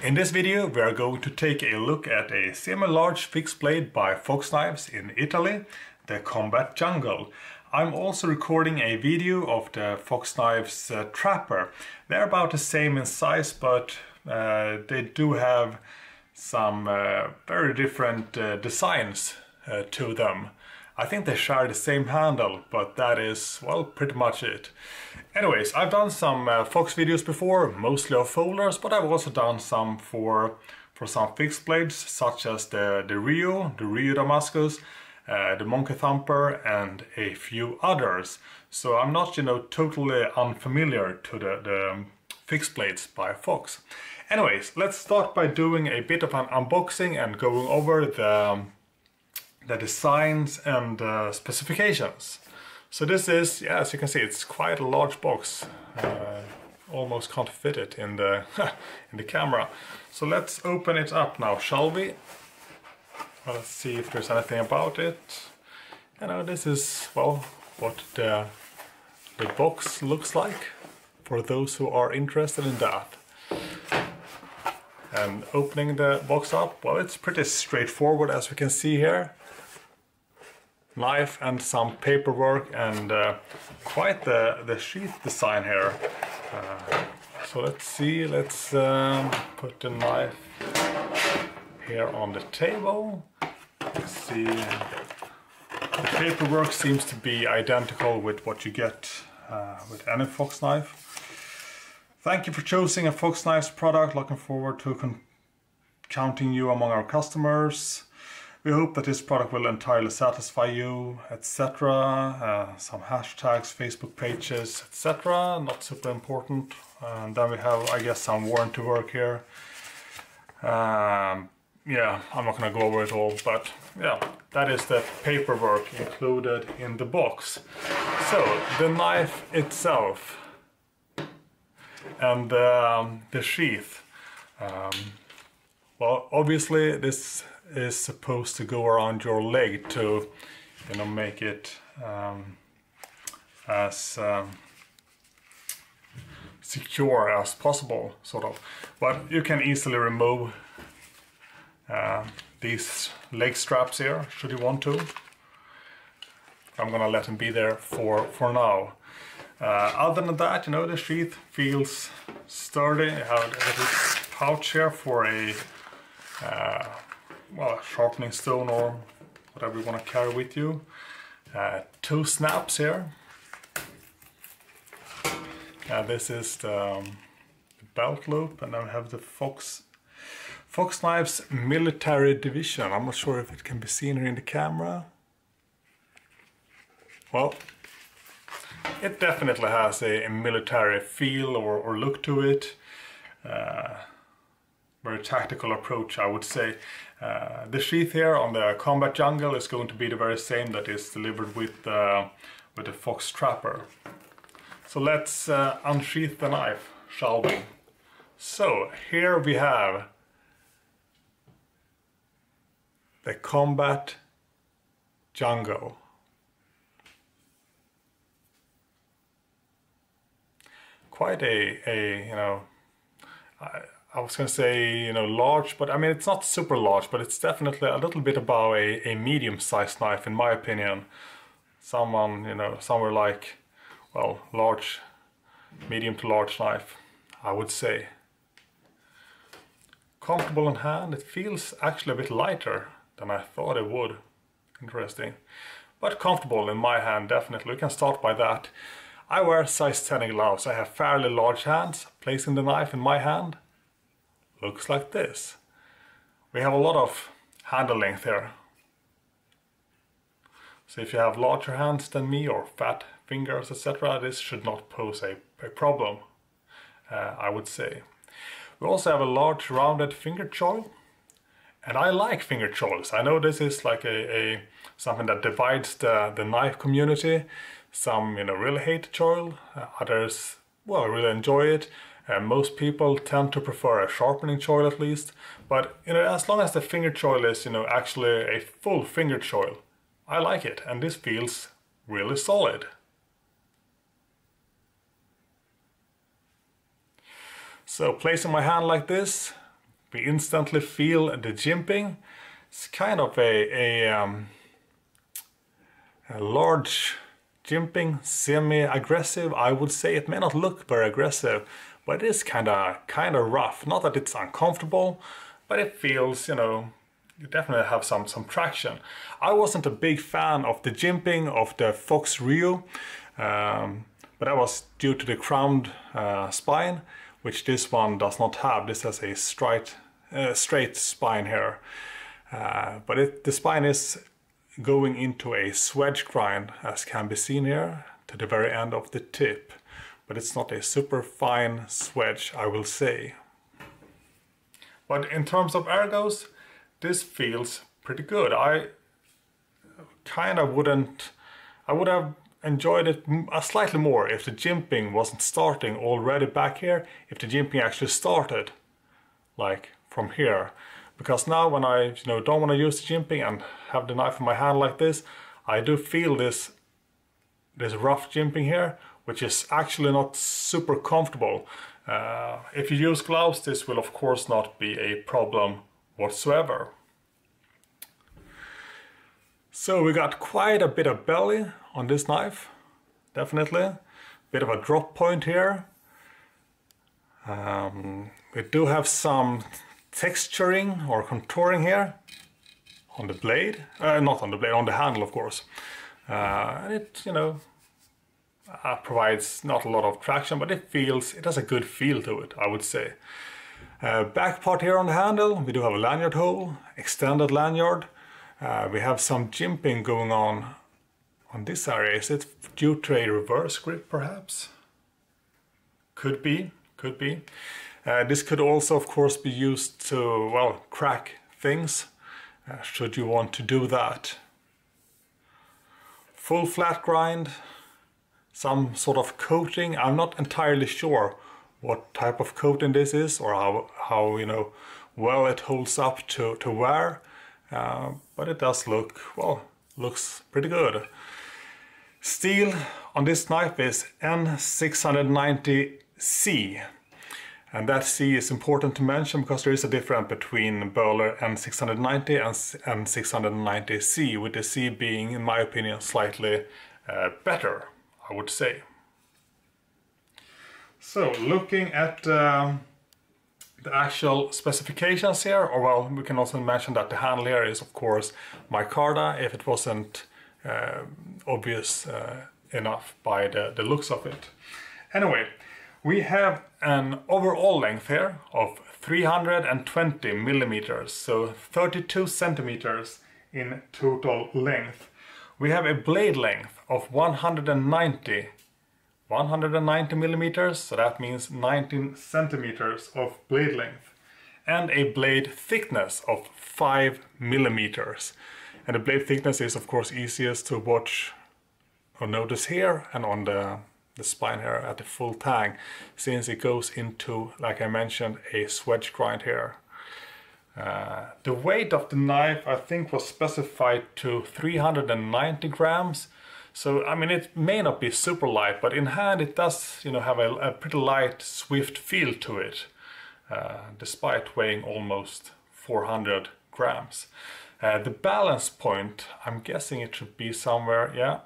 In this video we are going to take a look at a semi-large fixed blade by Fox Knives in Italy, the Combat Jungle. I'm also recording a video of the Fox Knives Trapper. They're about the same in size, but they do have some very different designs to them. I think they share the same handle, but that is, well, pretty much it. Anyways, I've done some Fox videos before, mostly of folders, but I've also done some for some fixed blades, such as the Rio Damascus, the Monkey Thumper, and a few others. So I'm not, totally unfamiliar to the fixed blades by Fox. Anyways, let's start by doing a bit of an unboxing and going over the designs and specifications. So this is, yeah, as you can see, it's quite a large box. Almost can't fit it in the in the camera. So let's open it up now, shall we? Let's see if there's anything about it. This is, well, what the box looks like for those who are interested in that. And opening the box up, well, it's pretty straightforward, as we can see here. Knife and some paperwork and quite the sheath design here. So let's see, let's put the knife here on the table. Let's see, the paperwork seems to be identical with what you get with any Fox knife. Thank you for choosing a Fox Knives product. Looking forward to counting you among our customers. We hope that this product will entirely satisfy you, etc. Some hashtags, Facebook pages, etc. Not super important. And then we have, I guess, some warranty work here. Yeah, I'm not going to go over it all, but yeah, that is the paperwork included in the box. So, the knife itself and the sheath. Well, obviously this is supposed to go around your leg to, make it as secure as possible, sort of. But you can easily remove these leg straps here, should you want to. I'm gonna let them be there for now. Other than that, the sheath feels sturdy. You have a pouch here for a well, a sharpening stone or whatever you want to carry with you. Two snaps here. This is the belt loop, and then we have the Fox Knives Military Division. I'm not sure if it can be seen here in the camera. Well, it definitely has a military feel or look to it. Very tactical approach, I would say. The sheath here on the Combat Jungle is going to be the very same that is delivered with the Fox Trapper. So let's unsheath the knife, shall we? So here we have the Combat Jungle. Quite I was going to say, large, but I mean, it's not super large, but it's definitely a little bit above a medium-sized knife, in my opinion. Somewhere like, well, large, medium to large knife, I would say. Comfortable in hand. It feels actually a bit lighter than I thought it would. Interesting. But comfortable in my hand, definitely. We can start by that. I wear size 10 gloves. I have fairly large hands. Placing the knife in my hand looks like this. We have a lot of handle length here. So if you have larger hands than me or fat fingers, etc., this should not pose a problem, I would say. We also have a large rounded finger choil, and I like finger choils. I know this is like something that divides the knife community. Some really hate choil, others, well, really enjoy it. Most people tend to prefer a sharpening choil at least, but as long as the finger choil is actually a full finger choil, I like it, and this feels really solid. So placing my hand like this, we instantly feel the jimping. It's kind of a large jimping, semi-aggressive. I would say it may not look very aggressive, but it is kind of rough. Not that it's uncomfortable, but it feels, you know, you definitely have some traction. I wasn't a big fan of the jimping of the Fox Rio, but that was due to the crowned spine, which this one does not have. This has a straight spine here, but the spine is going into a swedge grind, as can be seen here, to the very end of the tip. But it's not a super fine swedge, I will say. But in terms of ergos, this feels pretty good. I would have enjoyed it slightly more if the jimping wasn't starting already back here, if the jimping actually started like from here. Because now when I don't want to use the jimping and have the knife in my hand like this, I do feel this rough jimping here, which is actually not super comfortable. If you use gloves, this will of course not be a problem whatsoever. So we got quite a bit of belly on this knife, definitely. Bit of a drop point here. We do have some texturing or contouring here on the blade, not on the blade, on the handle of course. And it, provides not a lot of traction, but it has a good feel to it, I would say. Back part here on the handle, we do have a lanyard hole, extended lanyard. We have some jimping going on this area. Is it due to a reverse grip perhaps? Could be. This could also of course be used to, well, crack things, should you want to do that. Full flat grind, some sort of coating. I'm not entirely sure what type of coating this is or how well it holds up to wear, but it does looks pretty good. Steel on this knife is N690C, and that C is important to mention because there is a difference between Böhler N690 and N690C, with the C being, in my opinion, slightly better, I would say. So looking at the actual specifications here, or well, we can also mention that the handle here is of course micarta, if it wasn't obvious enough by the looks of it. Anyway, we have an overall length here of 320 millimeters, so 32 centimeters in total length. We have a blade length of 190 millimeters, so that means 19 centimeters of blade length, and a blade thickness of 5 millimeters. And the blade thickness is of course easiest to watch or notice here and on the spine here at the full tang, since it goes into, like I mentioned, a swedge grind here. The weight of the knife I think was specified to 390 grams. So I mean, it may not be super light, but in hand it does have a pretty light, swift feel to it, despite weighing almost 400 grams. The balance point, I'm guessing it should be somewhere, yeah,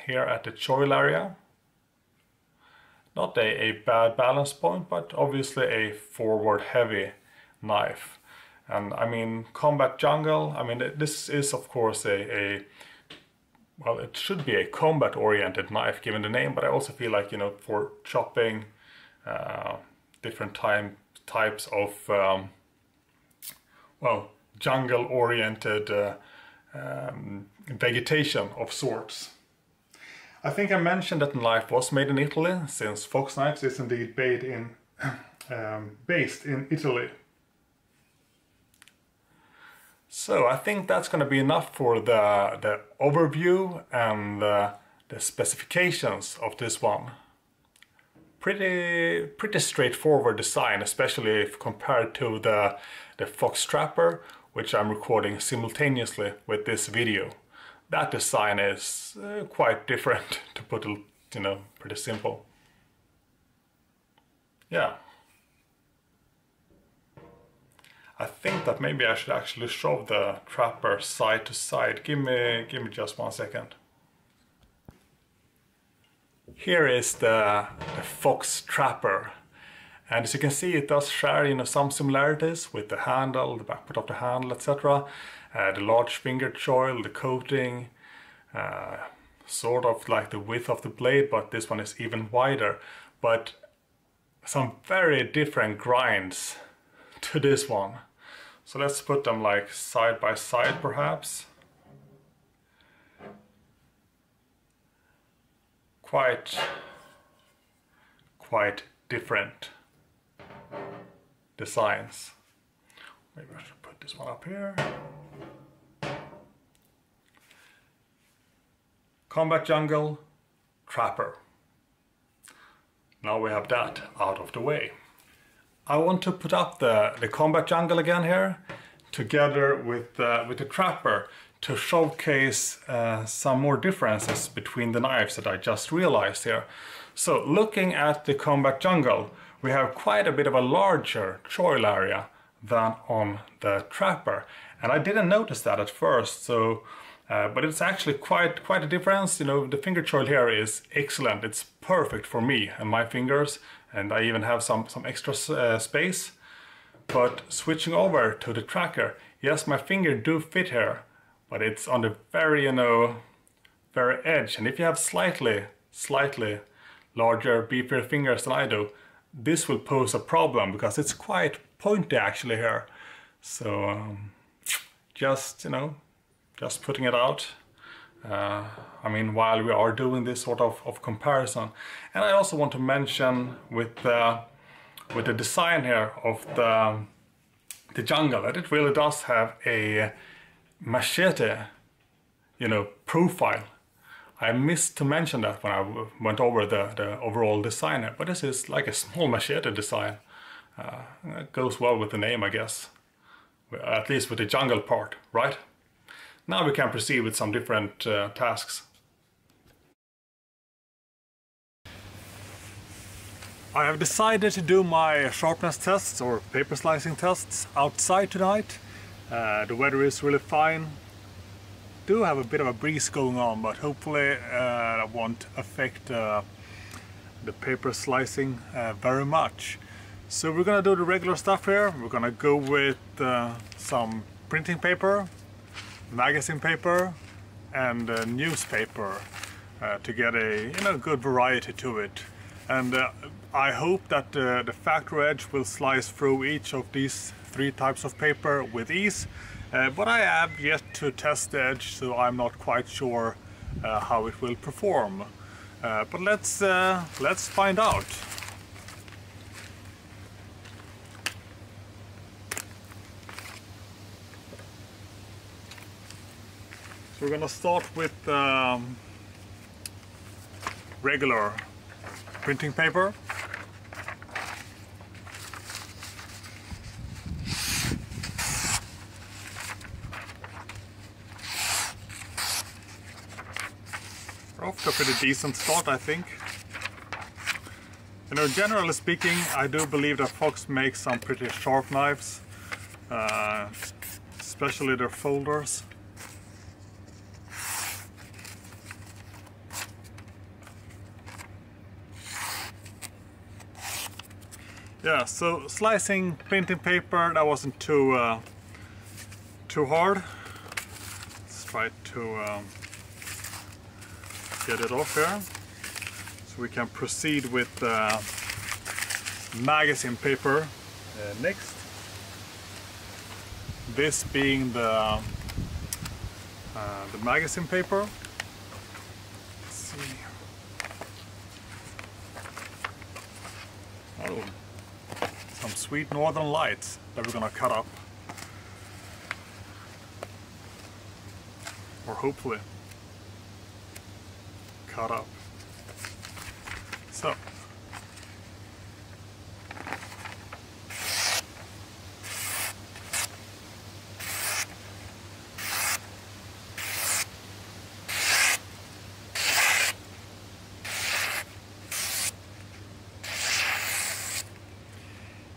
here at the choil area. Not a bad balance point, but obviously a forward heavy knife. And I mean, combat jungle, I mean, this is of course well, it should be a combat oriented knife given the name, but I also feel like, for chopping different types of, well, jungle oriented vegetation of sorts. I think I mentioned that the knife was made in Italy, since Fox Knives is indeed based in Italy. So I think that's going to be enough for the overview and the specifications of this one. Pretty straightforward design, especially if compared to the Fox Trapper, which I'm recording simultaneously with this video. That design is quite different, to put it, pretty simple. Yeah. I think that maybe I should actually show the trapper side to side. Give me just 1 second. Here is the Fox trapper, and as you can see, it does share some similarities with the handle, the back part of the handle, etc. The large finger choil, the coating, sort of like the width of the blade, but this one is even wider. But some very different grinds to this one. So let's put them like side by side perhaps. Quite different designs. Maybe I should put this one up here. Combat Jungle, Trapper. Now we have that out of the way. I want to put up the Combat Jungle again here, together with the Trapper, to showcase some more differences between the knives that I just realized here. So looking at the Combat Jungle, we have quite a bit of a larger choil area than on the Trapper, and I didn't notice that at first. So but it's actually quite a difference. The finger choil here is excellent. It's perfect for me and my fingers, and I even have some extra space. But switching over to the tracker, yes, my finger do fit here, but it's on the very edge. And if you have slightly larger, beefier fingers than I do, this will pose a problem because it's quite pointy actually here. So just putting it out. I mean, while we are doing this sort of comparison. And I also want to mention with the design here of the jungle, that it really does have a machete, profile. I missed to mention that when I went over the overall design here, but this is like a small machete design. It goes well with the name, I guess. At least with the jungle part, right? Now we can proceed with some different tasks. I have decided to do my sharpness tests or paper slicing tests outside tonight. The weather is really fine. Do have a bit of a breeze going on, but hopefully that won't affect the paper slicing very much. So we're gonna do the regular stuff here. We're gonna go with some printing paper, magazine paper, and newspaper to get a good variety to it. And I hope that the factory edge will slice through each of these 3 types of paper with ease. But I have yet to test the edge, so I'm not quite sure how it will perform. But let's find out. So we're gonna start with regular printing paper. We're off to a pretty decent start, I think. Generally speaking, I do believe that Fox makes some pretty sharp knives, especially their folders. Yeah, so slicing printing paper, that wasn't too hard. Let's try to get it off here, so we can proceed with magazine paper next. This being the magazine paper. Let's see. Oh. Some sweet northern lights that we're gonna cut up. Or hopefully cut up. So.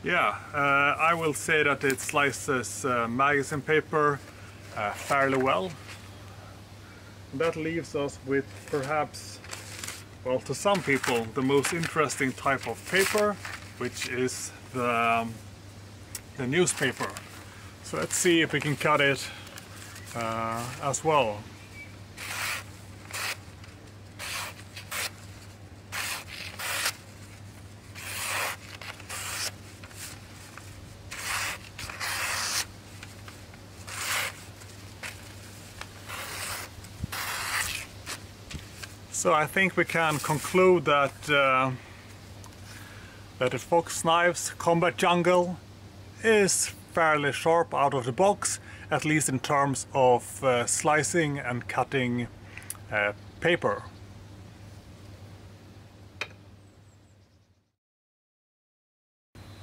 Yeah, I will say that it slices magazine paper fairly well. That leaves us with perhaps, well, to some people, the most interesting type of paper, which is the newspaper. So let's see if we can cut it as well. So I think we can conclude that that the Fox Knives Combat Jungle is fairly sharp out of the box, at least in terms of slicing and cutting paper.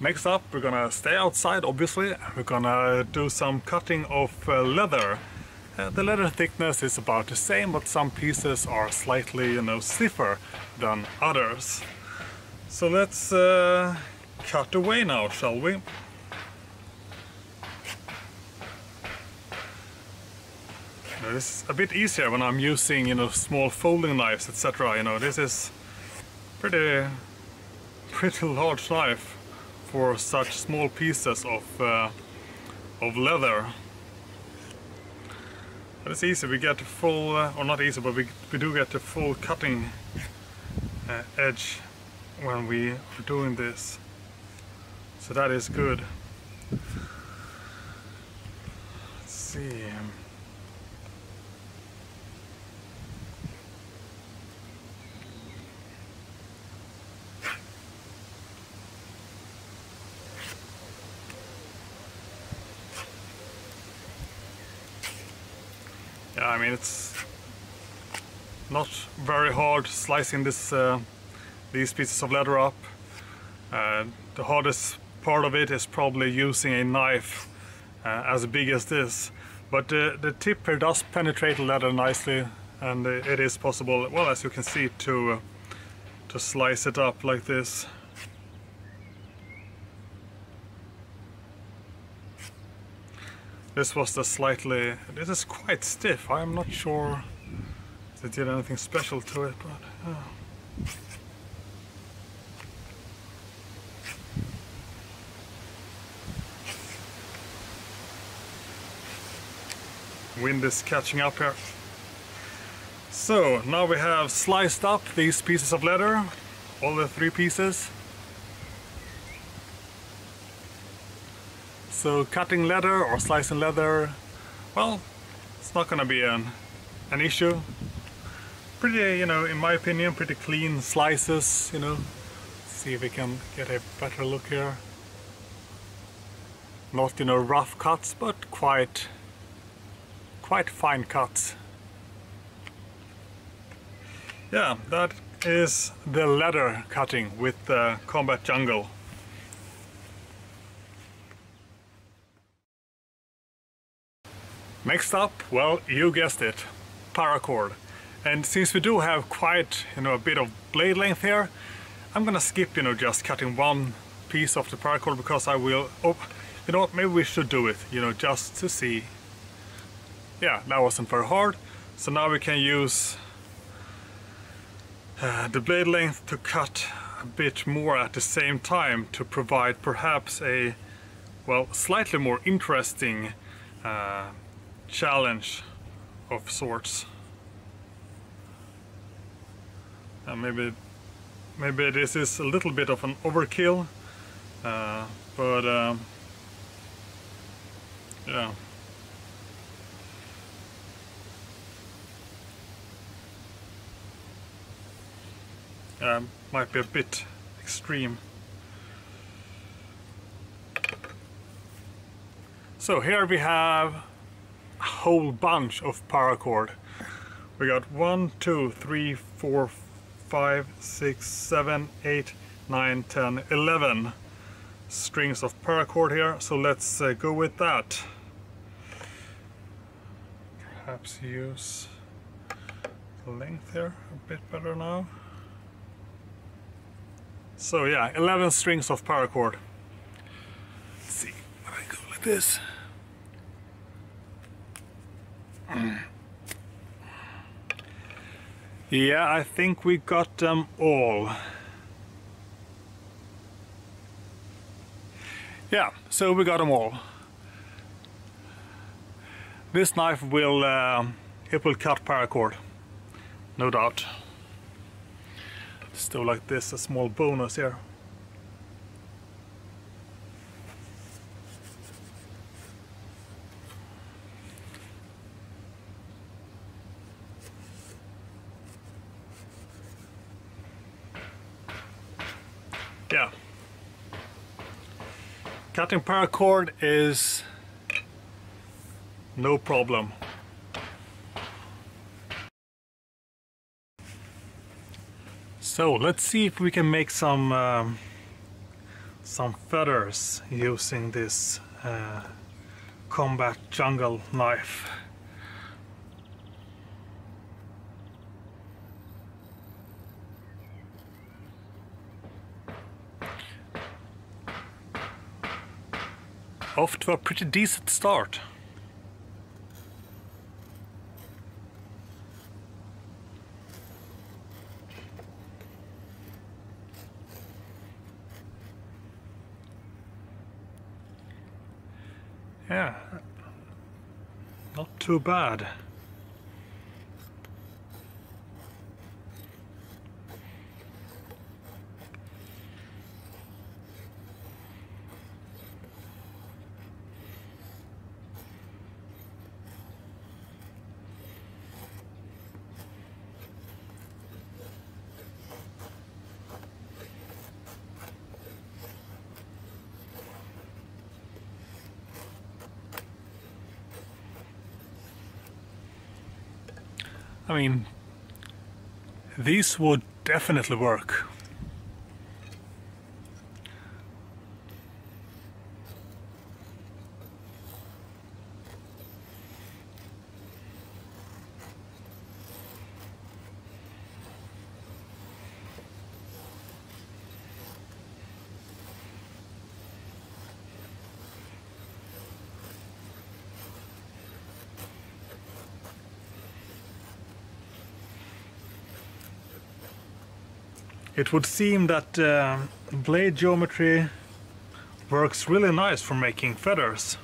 Next up, we're gonna stay outside, obviously. We're gonna do some cutting of leather. The leather thickness is about the same, but some pieces are slightly, stiffer than others. So let's cut away now, shall we? This is a bit easier when I'm using, small folding knives, etc. This is pretty large knife for such small pieces of leather. But it's easy, we get the full, or not easy, but we do get the full cutting edge when we are doing this. So that is good. Let's see. Yeah, I mean, it's not very hard slicing these pieces of leather up. The hardest part of it is probably using a knife as big as this. But the tip here does penetrate the leather nicely, and it is possible, well, as you can see, to slice it up like this. This was this is quite stiff. I'm not sure if it did anything special to it, but wind is catching up here. So now we have sliced up these pieces of leather, all the 3 pieces. So cutting leather or slicing leather, well, it's not gonna be an issue. Pretty, in my opinion, pretty clean slices, See if we can get a better look here. Not, rough cuts, but quite fine cuts. Yeah, that is the leather cutting with the Combat Jungle. Next up, well, you guessed it, paracord. And since we do have quite, a bit of blade length here, I'm gonna skip, just cutting one piece of the paracord, because I will, maybe we should do it, just to see. Yeah, that wasn't very hard. So now we can use the blade length to cut a bit more at the same time to provide perhaps a, well, slightly more interesting challenge of sorts. Maybe this is a little bit of an overkill, but yeah. Might be a bit extreme. So here we have a whole bunch of paracord. We got 1, 2, 3, 4, 5, 6, 7, 8, 9, 10, 11 strings of paracord here. So let's go with that. Perhaps use the length here a bit better now. So yeah, 11 strings of paracord. this. Yeah, I think we got them all. Yeah, so we got them all. This knife will it will cut paracord, no doubt. Still like this, a small bonus here. Yeah. Cutting paracord is no problem. So let's see if we can make some feathers using this combat jungle knife. Off to a pretty decent start. Yeah, not too bad. I mean, these would definitely work. It would seem that blade geometry works really nice for making feathers.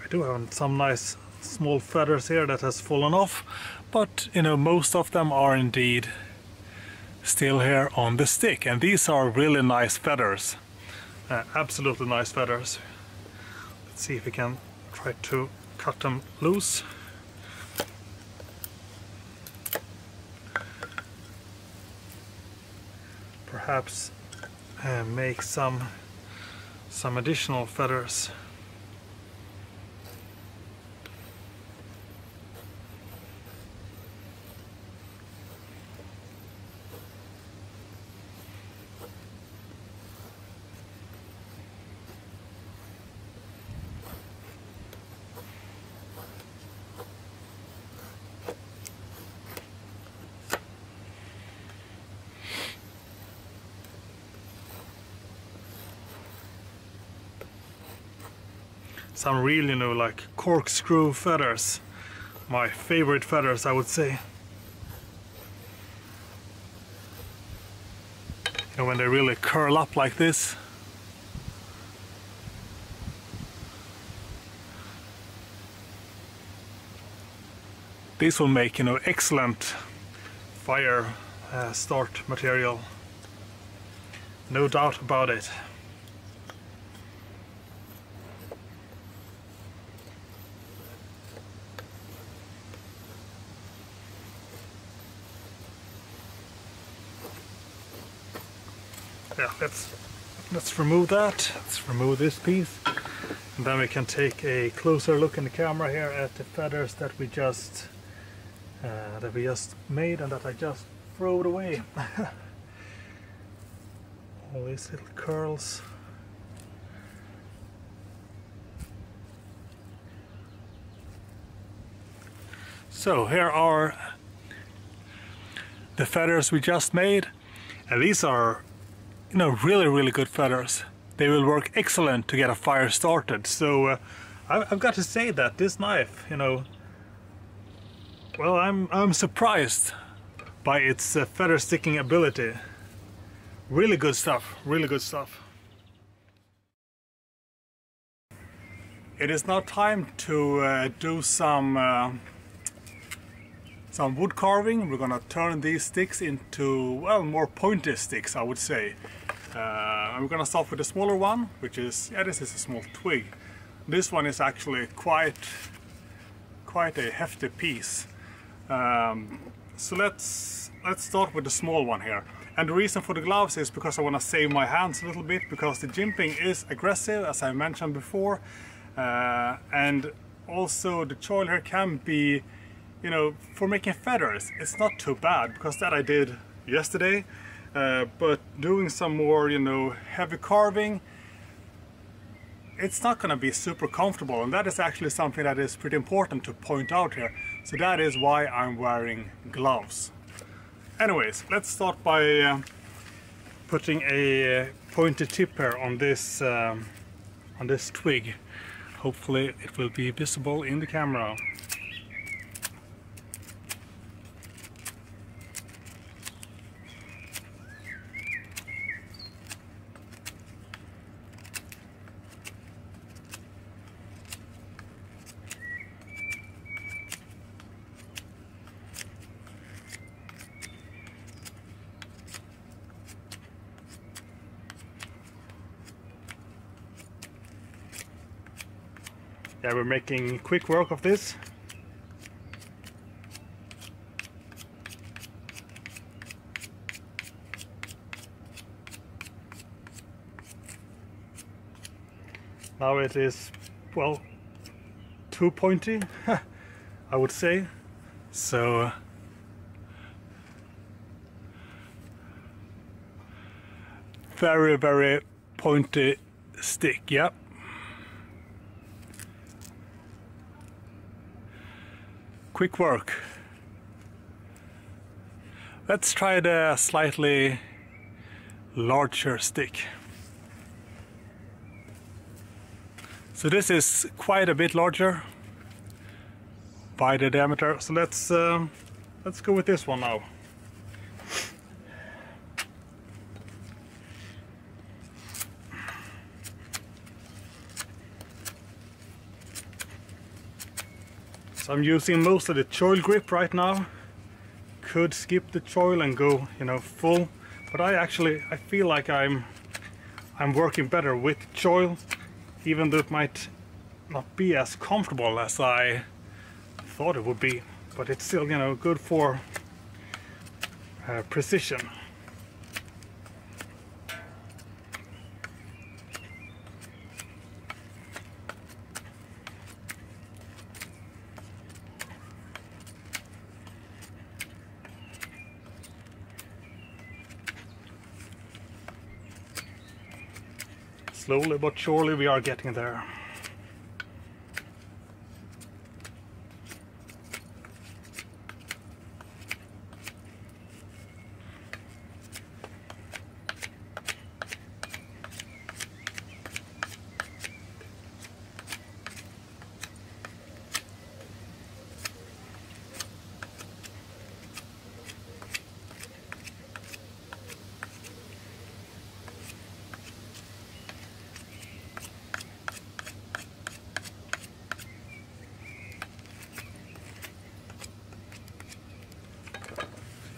We do have some nice small feathers here that has fallen off, but you know, most of them are indeed still here on the stick, and these are really nice feathers. Absolutely nice feathers. Let's see if we can try to cut them loose. Perhaps make some additional feathers. Some real, you know, like corkscrew feathers. My favorite feathers, I would say. You know, when they really curl up like this. These will make, you know, excellent fire start material. No doubt about it. Yeah, let's remove that. Let's remove this piece, and then we can take a closer look in the camera here at the feathers that we just made and that I just threw away. All these little curls. So here are the feathers we just made, and these are, you know, really good feathers. They will work excellent to get a fire started. So I've got to say that this knife, you know, well, I'm surprised by its feather sticking ability. Really good stuff, really good stuff. It is now time to do some wood carving. We're gonna turn these sticks into, well, more pointy sticks, I would say. And we're gonna start with the smaller one, which is, yeah, this is a small twig. This one is actually quite a hefty piece. So let's start with the small one here. And the reason for the gloves is because I want to save my hands a little bit, because the jimping is aggressive, as I mentioned before. And also the choil here can be, you know, for making feathers, it's not too bad, because that I did yesterday. But doing some more, you know, heavy carving, it's not going to be super comfortable, and that is actually something that is pretty important to point out here. So that is why I'm wearing gloves. Anyways, let's start by putting a pointed tip here on this twig. Hopefully it will be visible in the camera. Yeah, we're making quick work of this. Now it is, well, too pointy, I would say. So very pointy stick, yeah. Quick work. Let's try the slightly larger stick. So this is quite a bit larger by the diameter. So let's go with this one now. So I'm using most of the choil grip right now. Could skip the choil and go, you know, full, but I feel like I'm working better with choil, even though it might not be as comfortable as I thought it would be, but it's still, you know, good for precision. Slowly but surely we are getting there.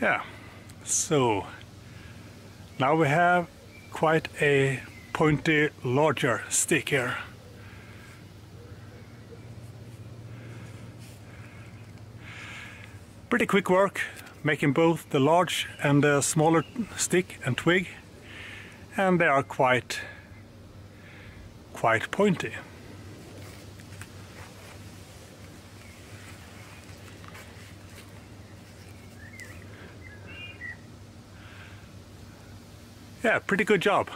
Yeah, so now we have quite a pointy, larger stick here. Pretty quick work, making both the large and the smaller stick and twig, and they are quite pointy. Yeah, pretty good job.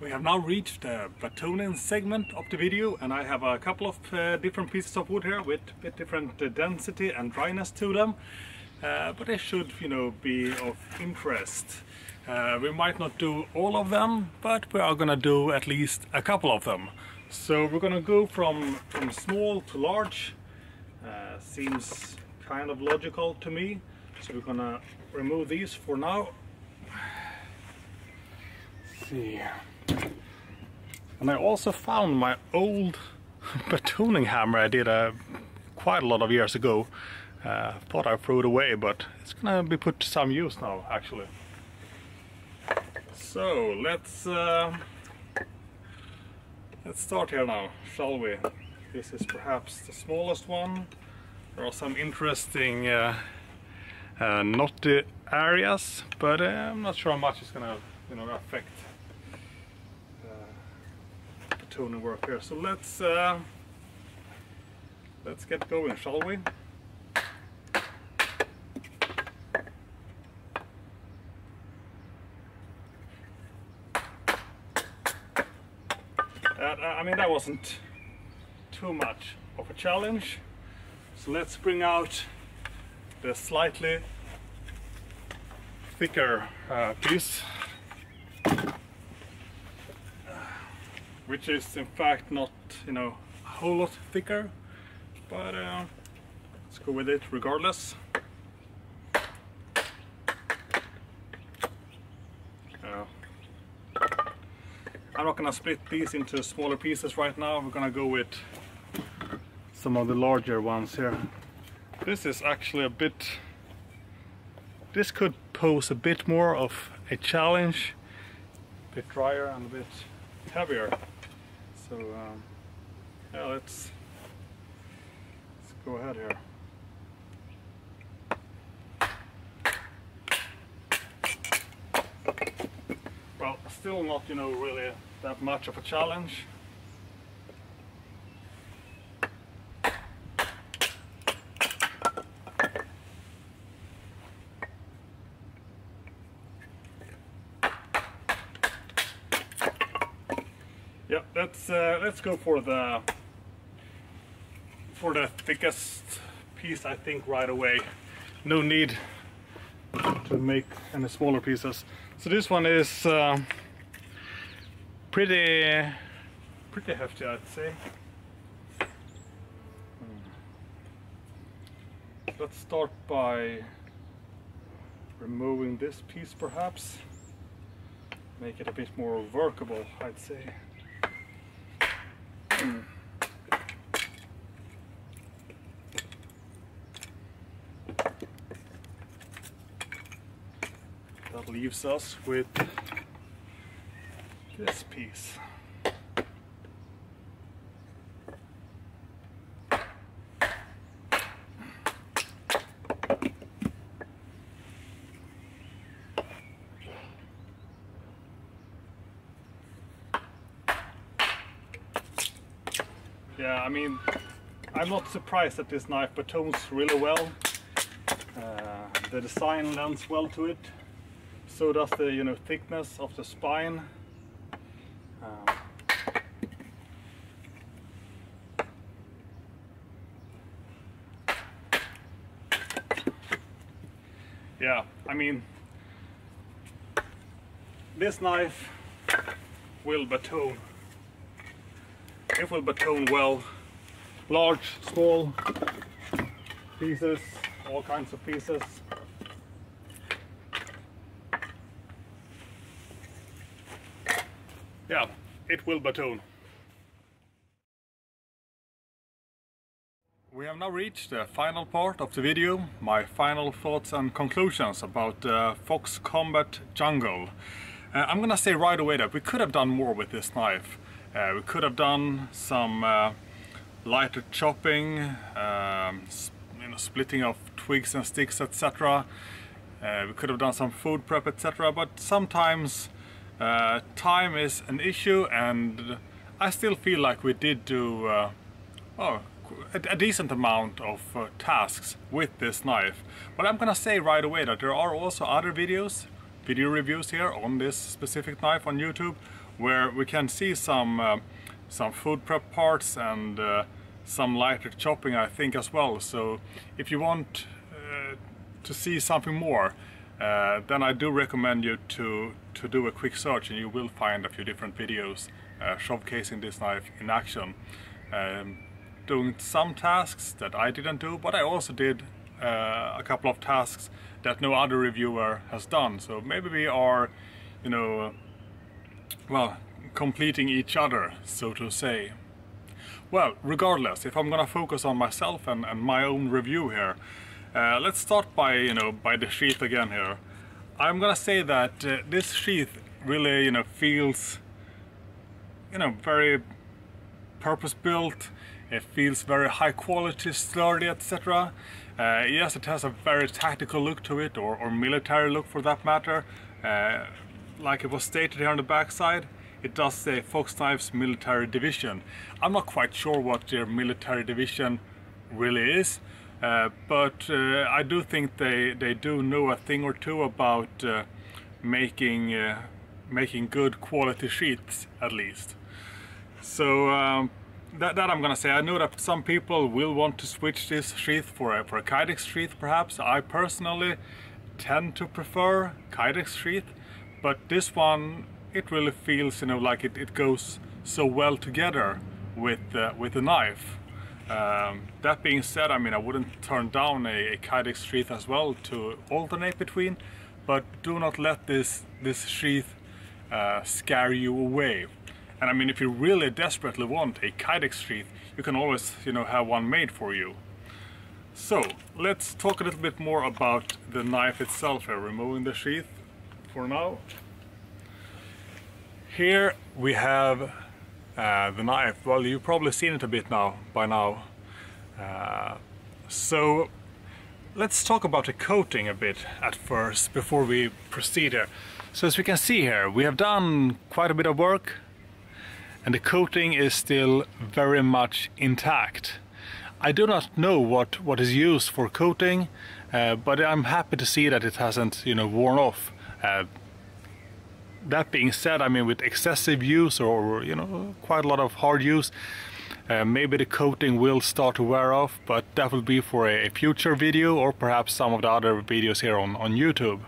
We have now reached the batoning segment of the video, and I have a couple of different pieces of wood here with a bit different density and dryness to them, but they should, you know, be of interest. We might not do all of them, but we are gonna do at least a couple of them. So we're gonna go from small to large. Seems kind of logical to me. So we're gonna remove these for now. Let's see. And I also found my old batoning hammer I did quite a lot of years ago. Thought I threw it away, but it's gonna be put to some use now, actually. So let's start here now, shall we? This is perhaps the smallest one. There are some interesting knotty areas, but I'm not sure how much it's gonna, you know, affect batoning work here. So let's get going, shall we? I mean, that wasn't too much of a challenge. So let's bring out the slightly thicker piece, which is in fact not, you know, a whole lot thicker, but let's go with it regardless. I'm not gonna split these into smaller pieces right now. We're gonna go with some of the larger ones here. This is actually a bit... This could pose a bit more of a challenge. A bit drier and a bit heavier. So yeah, let's go ahead here. Well, still not, you know, really that much of a challenge. Yeah, let's go for the thickest piece, I think, right away. No need to make any smaller pieces. So this one is pretty hefty, I'd say. Let's start by removing this piece, perhaps. Make it a bit more workable, I'd say. That leaves us with this piece. Yeah, I mean, I'm not surprised that this knife batones really well. The design lends well to it. So does the, you know, thickness of the spine. Yeah, I mean, this knife will batone. It will batone well. Large, small pieces, all kinds of pieces. Yeah, it will batone. We have now reached the final part of the video, my final thoughts and conclusions about the Fox Combat Jungle. I'm gonna say right away that we could have done more with this knife. We could have done some lighter chopping, you know, splitting of twigs and sticks, etc. We could have done some food prep, etc. But sometimes time is an issue, and I still feel like we did do a decent amount of tasks with this knife. But I'm gonna say right away that there are also other video reviews here on this specific knife on YouTube, where we can see some food prep parts and some lighter chopping, I think, as well. So if you want to see something more, then I do recommend you to do a quick search, and you will find a few different videos showcasing this knife in action. Doing some tasks that I didn't do, but I also did a couple of tasks that no other reviewer has done. So maybe we are, you know, well, completing each other, so to say. Well, regardless, if I'm gonna focus on myself and my own review here, let's start by, you know, by the sheath again here. I'm gonna say that this sheath really, you know, feels, you know, very purpose-built. It feels very high quality, sturdy, etc. Yes, it has a very tactical look to it, or military look for that matter. Like it was stated here on the backside, it does say Fox Knives Military Division. I'm not quite sure what their military division really is, but I do think they do know a thing or two about making good quality sheaths, at least. So that I'm gonna say. I know that some people will want to switch this sheath for a Kydex sheath, perhaps. I personally tend to prefer Kydex sheath, but this one, it really feels, you know, like it goes so well together with the knife. That being said, I mean, I wouldn't turn down a Kydex sheath as well to alternate between, but do not let this sheath scare you away. And I mean, if you really desperately want a Kydex sheath, you can always, you know, have one made for you. So let's talk a little bit more about the knife itself here, removing the sheath for now. Here we have the knife. Well, you've probably seen it a bit by now. So let's talk about the coating a bit at first before we proceed here. So as we can see here, we have done quite a bit of work, and the coating is still very much intact. I do not know what is used for coating, but I'm happy to see that it hasn't, you know, worn off. That being said, I mean, with excessive use or, you know, quite a lot of hard use, maybe the coating will start to wear off, but that will be for a future video, or perhaps some of the other videos here on YouTube.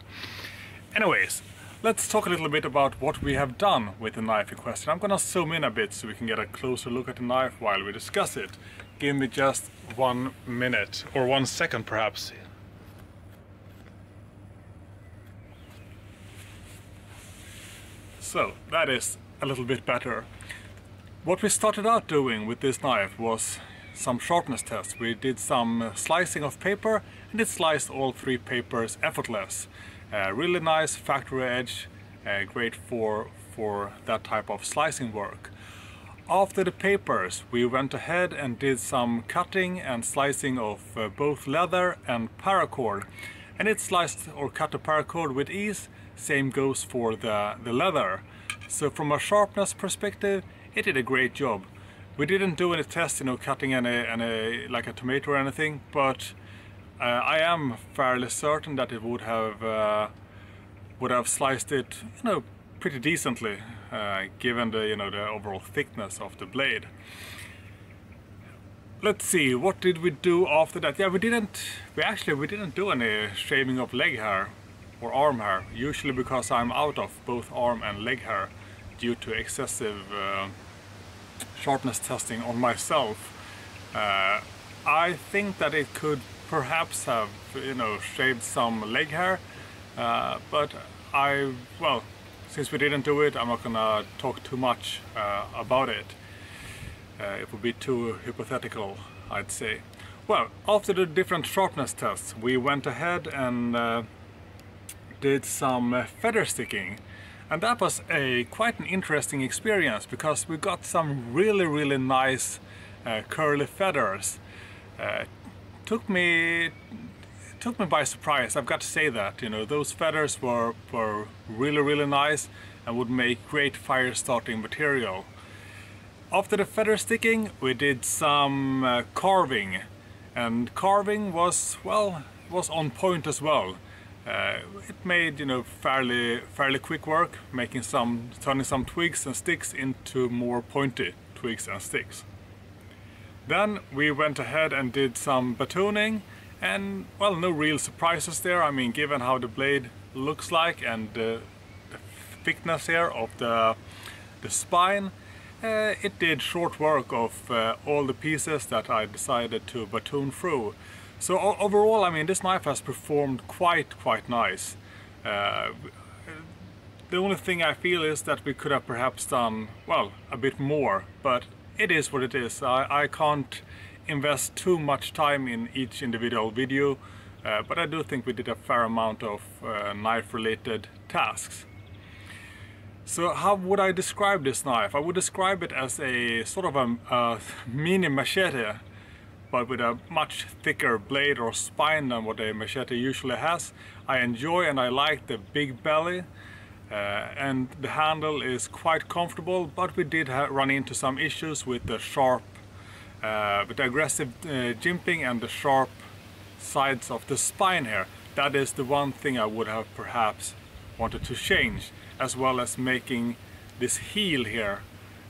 Anyways, let's talk a little bit about what we have done with the knife in question. I'm gonna zoom in a bit so we can get a closer look at the knife while we discuss it. Give me just 1 minute, or 1 second perhaps. So that is a little bit better. What we started out doing with this knife was some sharpness tests. We did some slicing of paper, and it sliced all 3 papers effortless. Really nice factory edge, great for that type of slicing work. After the papers, we went ahead and did some cutting and slicing of both leather and paracord, and it sliced or cut the paracord with ease. Same goes for the leather. So from a sharpness perspective, it did a great job. We didn't do any tests, you know, cutting any like a tomato or anything, but I am fairly certain that it would have sliced it, you know, pretty decently, given the, you know, the overall thickness of the blade. Let's see, what did we do after that? Yeah, we didn't do any shaving of leg hair or arm hair, usually because I'm out of both arm and leg hair due to excessive sharpness testing on myself. I think that it could perhaps have, you know, shaved some leg hair, but well, since we didn't do it, I'm not gonna talk too much about it. It would be too hypothetical, I'd say. Well, after the different sharpness tests, we went ahead and did some feather sticking, and that was quite an interesting experience because we got some really nice curly feathers. Took me by surprise, I've got to say that. You know, those feathers were really nice and would make great fire starting material. After the feather sticking, we did some carving, and carving was on point as well. It made, you know, fairly quick work, turning some twigs and sticks into more pointy twigs and sticks. Then we went ahead and did some batoning, and well, no real surprises there. I mean, given how the blade looks like and the thickness here of the spine, it did short work of all the pieces that I decided to batoon through. So overall, I mean, this knife has performed quite nice. The only thing I feel is that we could have perhaps done, well, a bit more, but it is what it is. I can't invest too much time in each individual video, but I do think we did a fair amount of knife-related tasks. So how would I describe this knife? I would describe it as a sort of a mini machete, but with a much thicker blade or spine than what a machete usually has. I enjoy and I like the big belly, and the handle is quite comfortable, but we did run into some issues with the sharp, with the aggressive jimping and the sharp sides of the spine here. That is the one thing I would have perhaps wanted to change, as well as making this heel here,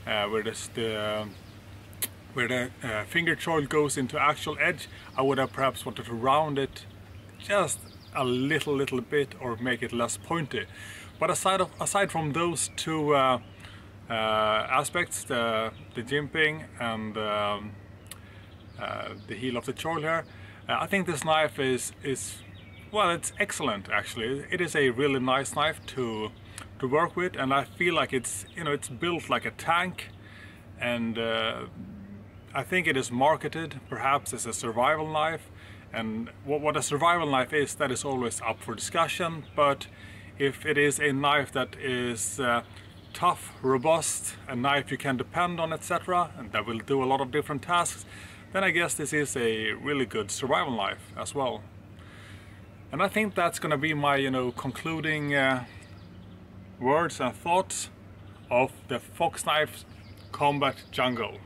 where the finger choil goes into actual edge. I would have perhaps wanted to round it just a little bit, or make it less pointy. But aside from those two aspects, the jimping and the heel of the choil here, I think this knife is well, it's excellent actually. It is a really nice knife to work with, and I feel like it's, you know, it's built like a tank, and I think it is marketed perhaps as a survival knife, and what a survival knife is, that is always up for discussion. But if it is a knife that is tough, robust, a knife you can depend on, etc., and that will do a lot of different tasks, then I guess this is a really good survival knife as well. And I think that's gonna be my, you know, concluding words and thoughts of the Fox Knife Combat Jungle.